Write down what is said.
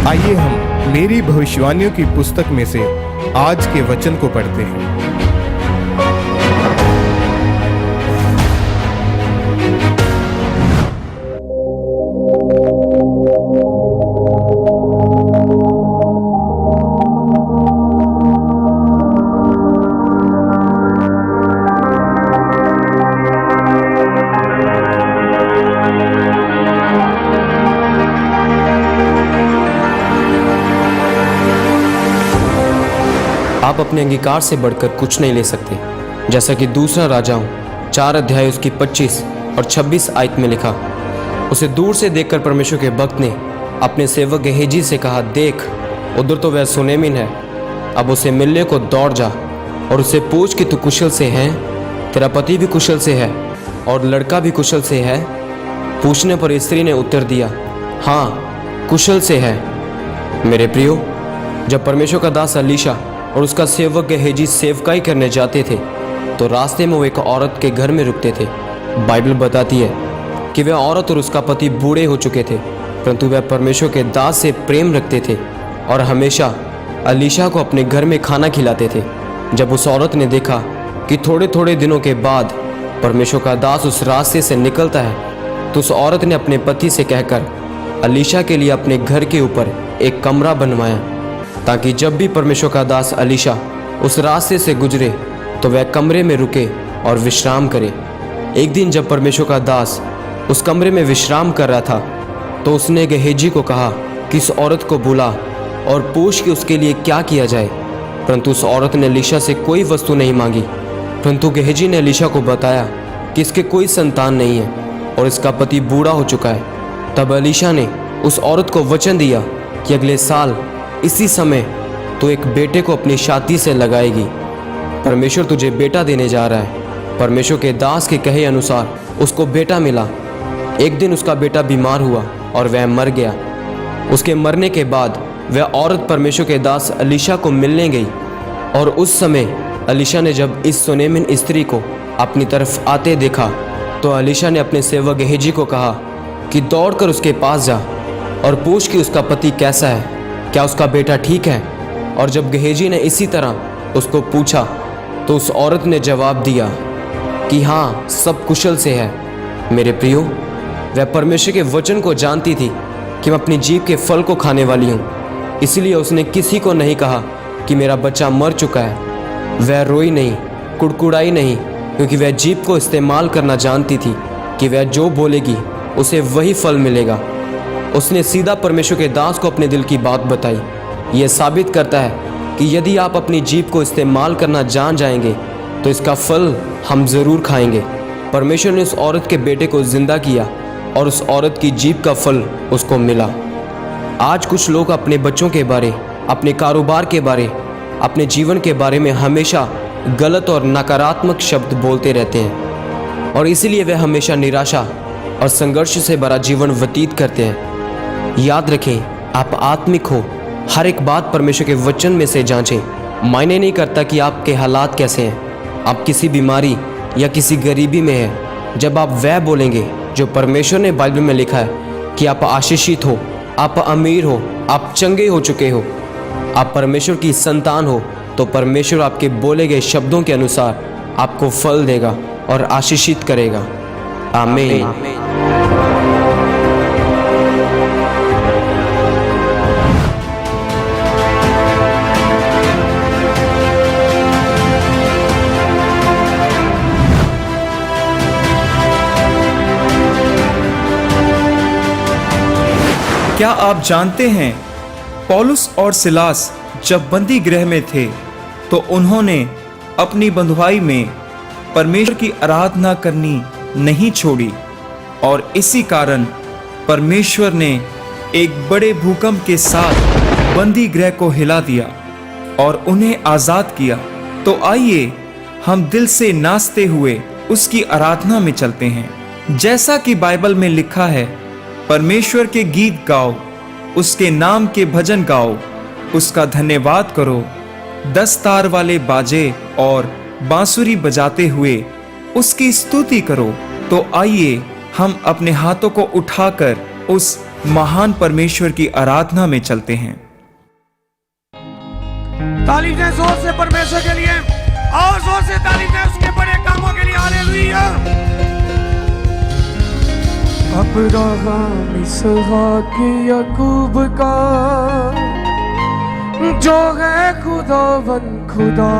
आइए हम मेरी भविष्यवाणियों की पुस्तक में से आज के वचन को पढ़ते हैं। आप अपने अंगीकार से बढ़कर कुछ नहीं ले सकते। जैसा कि दूसरा राजाओं 4 अध्याय उसकी 25 और 26 आयत में लिखा, उसे दूर से देखकर परमेश्वर के भक्त ने अपने सेवक गेहजी से कहा, देख उधर तो वह सुनेमिन है, अब उसे मिलने को दौड़ जा और उससे पूछ कि तू कुशल से है, तेरा पति भी कुशल से है और लड़का भी कुशल से है। पूछने पर स्त्री ने उत्तर दिया, हाँ कुशल से है। मेरे प्रियो, जब परमेश्वर का दास अलीशा और उसका सेवक गेहजी सेवकाई करने जाते थे तो रास्ते में वो एक औरत के घर में रुकते थे। बाइबल बताती है कि वह औरत और उसका पति बूढ़े हो चुके थे, परंतु वह परमेश्वर के दास से प्रेम रखते थे और हमेशा अलीशा को अपने घर में खाना खिलाते थे। जब उस औरत ने देखा कि थोड़े थोड़े दिनों के बाद परमेश्वर का दास उस रास्ते से निकलता है, तो उस औरत ने अपने पति से कहकर अलीशा के लिए अपने घर के ऊपर एक कमरा बनवाया, ताकि जब भी परमेश्वर का दास अलीशा उस रास्ते से गुजरे तो वह कमरे में रुके और विश्राम करे। एक दिन जब परमेश्वर का दास उस कमरे में विश्राम कर रहा था तो उसने गेहजी को कहा कि इस औरत को बुला और पूछ कि उसके लिए क्या किया जाए। परंतु उस औरत ने अलीशा से कोई वस्तु नहीं मांगी, परंतु गेहजी ने अलीशा को बताया कि इसके कोई संतान नहीं है और इसका पति बूढ़ा हो चुका है। तब अलीशा ने उस औरत को वचन दिया कि अगले साल इसी समय तो एक बेटे को अपनी छाती से लगाएगी। परमेश्वर तुझे बेटा देने जा रहा है। परमेश्वर के दास के कहे अनुसार उसको बेटा मिला। एक दिन उसका बेटा बीमार हुआ और वह मर गया। उसके मरने के बाद वह औरत परमेश्वर के दास अलीशा को मिलने गई और उस समय अलीशा ने जब इस सुनेमिन स्त्री को अपनी तरफ आते देखा तो अलीशा ने अपने सेवक गेहजी को कहा कि दौड़कर उसके पास जा और पूछ कि उसका पति कैसा है, क्या उसका बेटा ठीक है। और जब गेहजी ने इसी तरह उसको पूछा तो उस औरत ने जवाब दिया कि हाँ सब कुशल से है। मेरे प्रियो, वह परमेश्वर के वचन को जानती थी कि मैं अपनी जीभ के फल को खाने वाली हूँ, इसलिए उसने किसी को नहीं कहा कि मेरा बच्चा मर चुका है। वह रोई नहीं, कुड़कुड़ाई नहीं, क्योंकि वह जीभ को इस्तेमाल करना जानती थी कि वह जो बोलेगी उसे वही फल मिलेगा। उसने सीधा परमेश्वर के दास को अपने दिल की बात बताई। यह साबित करता है कि यदि आप अपनी जीभ को इस्तेमाल करना जान जाएंगे तो इसका फल हम ज़रूर खाएंगे। परमेश्वर ने उस औरत के बेटे को जिंदा किया और उस औरत की जीभ का फल उसको मिला। आज कुछ लोग अपने बच्चों के बारे, अपने कारोबार के बारे, अपने जीवन के बारे में हमेशा गलत और नकारात्मक शब्द बोलते रहते हैं और इसीलिए वे हमेशा निराशा और संघर्ष से भरा जीवन व्यतीत करते हैं। याद रखें, आप आत्मिक हो, हर एक बात परमेश्वर के वचन में से जांचें। मायने नहीं करता कि आपके हालात कैसे हैं, आप किसी बीमारी या किसी गरीबी में हैं। जब आप वह बोलेंगे जो परमेश्वर ने बाइबल में लिखा है कि आप आशीषित हो, आप अमीर हो, आप चंगे हो चुके हो, आप परमेश्वर की संतान हो, तो परमेश्वर आपके बोले गए शब्दों के अनुसार आपको फल देगा और आशीषित करेगा। आमीन। क्या आप जानते हैं, पौलुस और सिलास जब बंदी गृह में थे तो उन्होंने अपनी बंधुआई में परमेश्वर की आराधना करनी नहीं छोड़ी और इसी कारण परमेश्वर ने एक बड़े भूकंप के साथ बंदी गृह को हिला दिया और उन्हें आजाद किया। तो आइए हम दिल से नाचते हुए उसकी आराधना में चलते हैं। जैसा कि बाइबल में लिखा है, परमेश्वर के गीत गाओ, उसके नाम के भजन गाओ, उसका धन्यवाद करो, 10 तार वाले बाजे और बांसुरी बजाते हुए उसकी स्तुति करो। तो आइए हम अपने हाथों को उठाकर उस महान परमेश्वर की आराधना में चलते हैं। तालीम दें जोर से परमेश्वर के लिए, और जोर से तालीम दें उसके बड़े कामों के लिए। हालेलुया। अब्राहम इसहाक याकूब का जो है खुदावन खुदा।